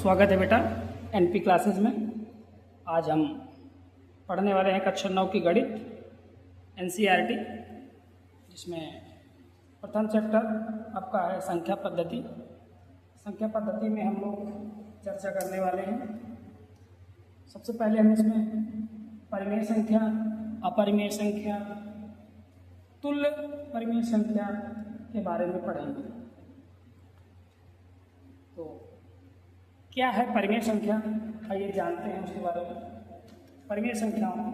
स्वागत है बेटा एनपी क्लासेस में। आज हम पढ़ने वाले हैं कक्षा 9 की गणित एनसीईआरटी, जिसमें प्रथम चैप्टर आपका है संख्या पद्धति। संख्या पद्धति में हम लोग चर्चा करने वाले हैं। सबसे पहले हम इसमें परिमेय संख्या, अपरिमेय संख्या, तुल्य परिमेय संख्या के बारे में पढ़ेंगे। तो क्या है परिमेय संख्या, आइए जानते हैं उसके बारे में। परिमेय संख्याओं की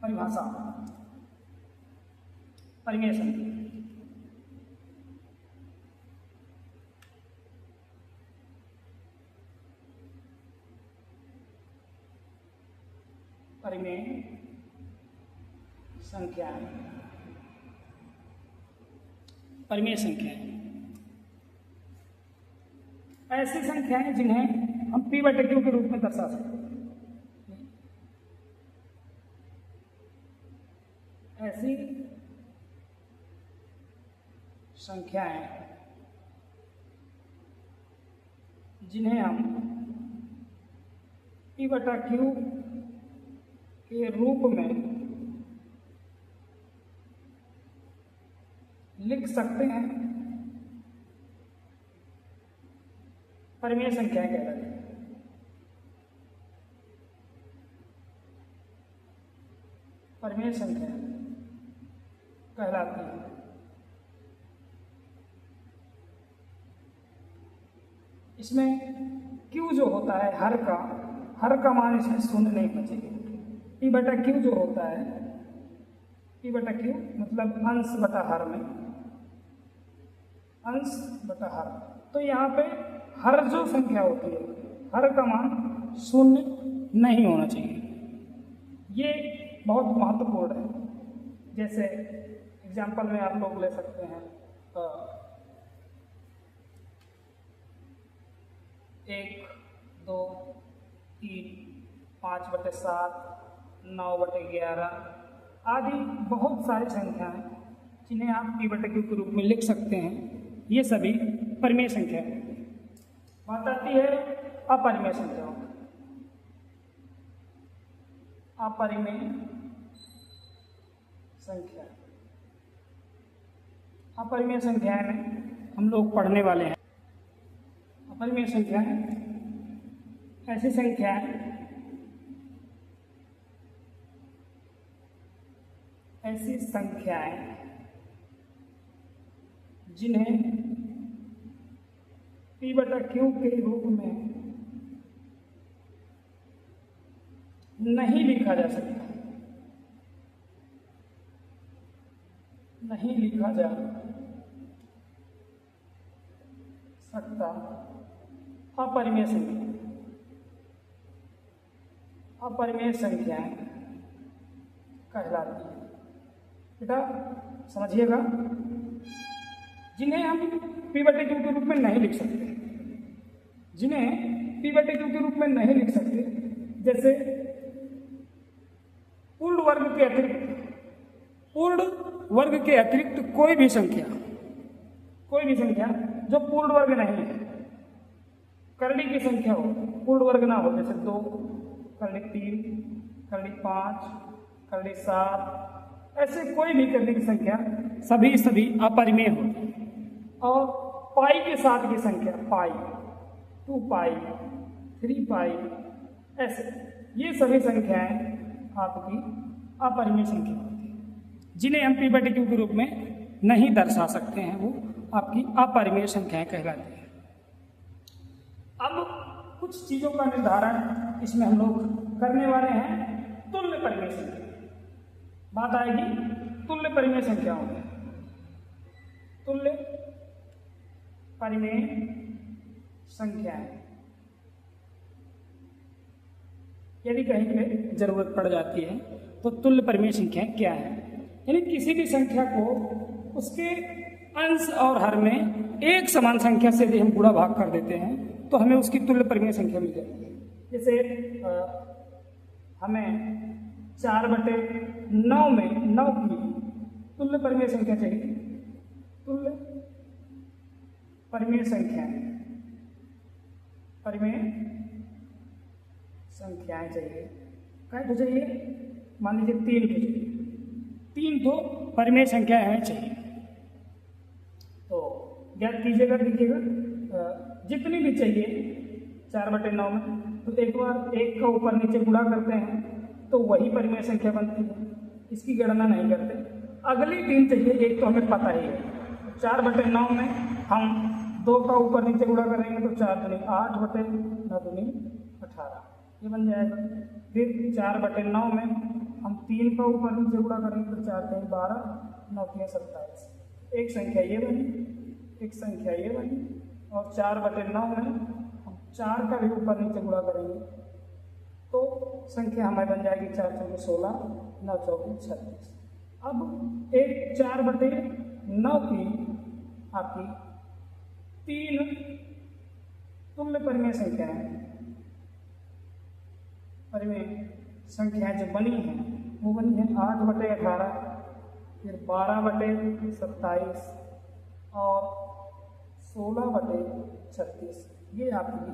परिभाषा। परिमेय संख्या परिमेय संख्याएं। परिमेय संख्याएं ऐसी संख्याएं जिन्हें हम p/q के रूप में दर्शा सकते हैं। ऐसी संख्याएं जिन्हें हम p/q के रूप में लिख सकते हैं, परिमेय संख्याएं कहलाती हैं। परिमेय संख्या कहलाती है। इसमें q जो होता है हर का मान इसमें शून्य नहीं बचेगा। p/q जो होता है, p/q मतलब अंश बटा हर में, अंश बटा हर। तो यहाँ पे हर जो संख्या होती है, हर का मान शून्य नहीं होना चाहिए। ये बहुत महत्वपूर्ण है। जैसे एग्जाम्पल में आप लोग ले सकते हैं 1, 2, 3, 5/7, 9/11 आदि बहुत सारी संख्याएं जिन्हें आप p/q के रूप में लिख सकते हैं। ये सभी परिमेय संख्या है। बात आती है अपरिमेय संख्याओं। अपरिमेय संख्या, अपरिमेय संख्याएं में हम लोग पढ़ने वाले हैं। अपरिमेय संख्याएं ऐसी संख्याएं जिन्हें p/q के रूप में नहीं लिखा जा सकता, नहीं लिखा जा सकता। अपरिमेय संख्या, अपरिमेय संख्याएं कहलाती है। बेटा समझिएगा, जिन्हें हम p/q के रूप में नहीं लिख सकते, जिन्हें p/q के रूप में नहीं लिख सकते, जैसे पूर्ण वर्ग के अतिरिक्त कोई भी संख्या जो पूर्ण वर्ग नहीं है, करड़ी की संख्या हो, पूर्ण वर्ग ना हो, जैसे 2, करड़ी 3, करड़ी 5, करड़ी 7, ऐसे कोई भी करड़ी की संख्या सभी अपरिमेय होती है। और पाई के साथ की संख्या, पाई, 2 पाई, 3 पाई, ऐसे ये सभी संख्याएं आपकी अपरिमेय संख्या होती है। जिन्हें हम p/q के रूप में नहीं दर्शा सकते हैं, वो आपकी अपरिमेय संख्याएं कहलाती हैं। अब कुछ चीज़ों का निर्धारण इसमें हम लोग करने वाले हैं। तुल्य परिमेय संख्या बात आएगी। तुल्य परिमेय संख्याओं में तुल्य परिमेय संख्याएं, यदि कहीं पे जरूरत पड़ जाती है तो तुल्य परिमेय संख्याएं क्या है, यानी किसी भी संख्या को उसके अंश और हर में एक समान संख्या से यदि हम गुणा भाग कर देते हैं तो हमें उसकी तुल्य परिमेय संख्या मिल जाती है। जैसे हमें 4/9 में 9 की तुल्य परिमेय संख्या चाहिए। तुल्य परिमेय संख्या परिमेय संख्याएं चाहिए। क्या तो चाहिए? मान लीजिए 3 तो चाहिए, 3 तो परिमेय संख्याएं हमें चाहिए। तो ज्ञात कीजिएगा, देखिएगा जितनी भी चाहिए 4/9 में, तो एक बार 1 का ऊपर नीचे गुणा करते हैं तो वही परिमेय संख्या बनती है, इसकी गणना नहीं करते। अगली 3 चाहिए, एक तो हमें पता ही है। 4/9 में हम 2 का ऊपर नीचे गुणा करेंगे तो 4 दूनी 8 बटे 9 दूनी 18, ये बन जाएगा। फिर 4/9 में हम 3 का ऊपर नीचे गुणा करेंगे तो 4 3 12, 9 3 27। एक संख्या ये बनी, एक संख्या ये बनी, और 4/9 में हम 4 का भी ऊपर नीचे गुणा करेंगे तो संख्या हमारी बन जाएगी 4 चौके 16, 9 चौके 36। अब एक 4/9 की आपकी 3 तुल्य परिमेय संख्याएं, परिमेय संख्याएं जो बनी हैं वो बनी है 8/18, फिर 12/27 और 16/36। ये आपकी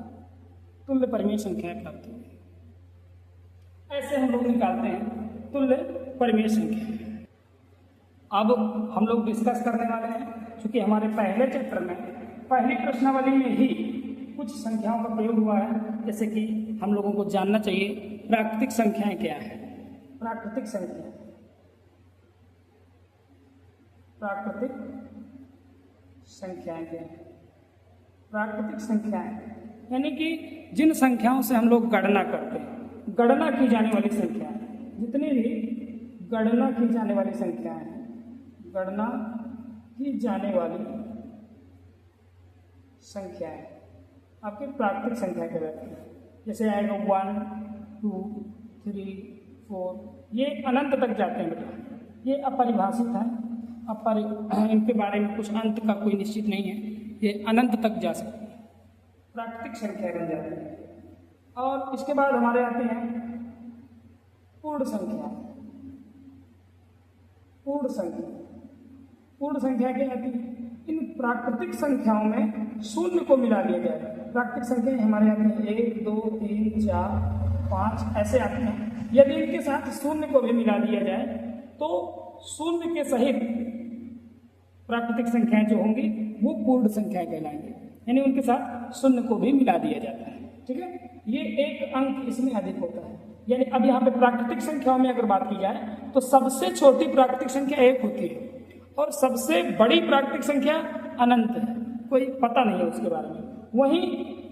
तुल्य परिमेय संख्याएं प्राप्त होगी। ऐसे हम लोग निकालते हैं तुल्य परिमेय संख्या। अब हम लोग डिस्कस करने वाले हैं, क्योंकि हमारे पहले चैप्टर में पहली प्रश्नावली में ही कुछ संख्याओं का प्रयोग हुआ है, जैसे कि हम लोगों को जानना चाहिए प्राकृतिक संख्याएं क्या है। प्राकृतिक संख्या, प्राकृतिक संख्याएं क्या है? प्राकृतिक संख्याएं यानी कि जिन संख्याओं से हम लोग गणना करते हैं, गणना की जाने वाली संख्याएं, जितनी भी गणना की जाने वाली संख्याएं हैं, गणना की जाने वाली संख्याएं आपकी प्राकृतिक संख्या कहलाती है। जैसे आएगा 1 2 3 4, ये अनंत तक जाते हैं बेटा, ये अपरिभाषित है, इनके बारे में कुछ अंत का कोई निश्चित नहीं है, ये अनंत तक जा सकती है, प्राकृतिक संख्या बन जाती है। और इसके बाद हमारे आते हैं पूर्ण संख्या। पूर्ण संख्या, पूर्ण संख्या क्या आती है? इन प्राकृतिक संख्याओं में शून्य को मिला दिया जाएगा। प्राकृतिक संख्याएं हमारे आती हैं 1 2 3 4 5 ऐसे आती हैं। यदि इनके साथ शून्य को भी मिला दिया जाए तो शून्य के सहित प्राकृतिक संख्याएं जो होंगी वो पूर्ण संख्याएं कहलाएंगी, यानी उनके साथ शून्य को भी मिला दिया जाता है। ठीक है, ये एक अंक इसमें अधिक होता है। यानी अब यहाँ पे प्राकृतिक संख्याओं में अगर बात की जाए तो सबसे छोटी प्राकृतिक संख्या 1 होती है और सबसे बड़ी प्राकृतिक संख्या अनंत है, कोई पता नहीं है उसके बारे में। वहीं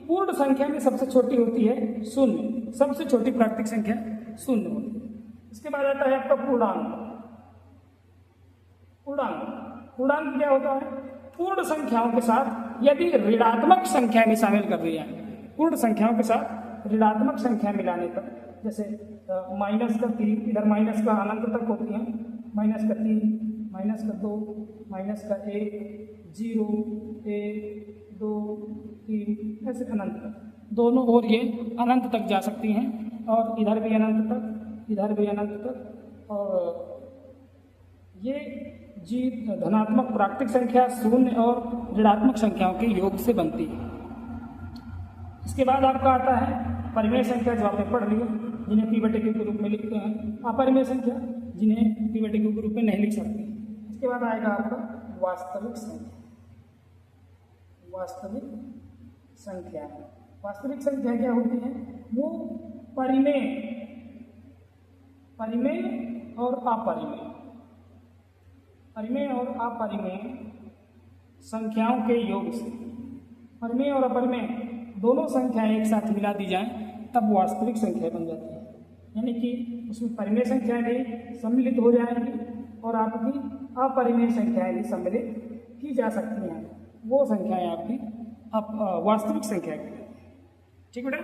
पूर्ण संख्या में सबसे छोटी होती है 0, सबसे छोटी प्राकृतिक संख्या 0 होती है। इसके बाद आता है आपका पूर्णांक। पूर्णांक, पूर्णांक क्या होता है? पूर्ण संख्याओं के साथ यदि ऋणात्मक संख्या भी शामिल कर दी जाए, पूर्ण संख्याओं के साथ ऋणात्मक संख्या मिलाने पर, जैसे -3, इधर माइनस का अनंत तक होती है, -3, -2, -1, 0 1 2 3 ऐसे अनंत तक, दोनों ओर ये अनंत तक जा सकती हैं, और इधर भी अनंत तक, इधर भी अनंत तक। और ये धनात्मक प्राकृतिक संख्या शून्य और ऋणात्मक संख्याओं के योग से बनती है। इसके बाद आपका आता है परिमेय संख्या, जो आपने पढ़ लिया, जिन्हें p/q के रूप में लिखते हैं, अपरिमेय संख्या जिन्हें p/q के रूप में नहीं लिख सकते। इसके बाद आएगा आपका वास्तविक संख्या। वास्तविक संख्या, वास्तविक संख्या क्या होती है? वो परिमेय, परिमेय और अपरिमेय, परिमेय और अपरिमेय संख्याओं के योग से, परिमेय और अपरिमेय दोनों संख्याएं एक साथ मिला दी जाएं तब वास्तविक संख्या बन जाती है। यानी कि उसमें परिमेय संख्याएं भी सम्मिलित हो जाएंगी और आपकी अपरिमेय संख्याएं भी सम्मिलित की जा सकती हैं, वो संख्याएं आपकी वास्तविक संख्या कहलाती हैं। ठीक बेटा।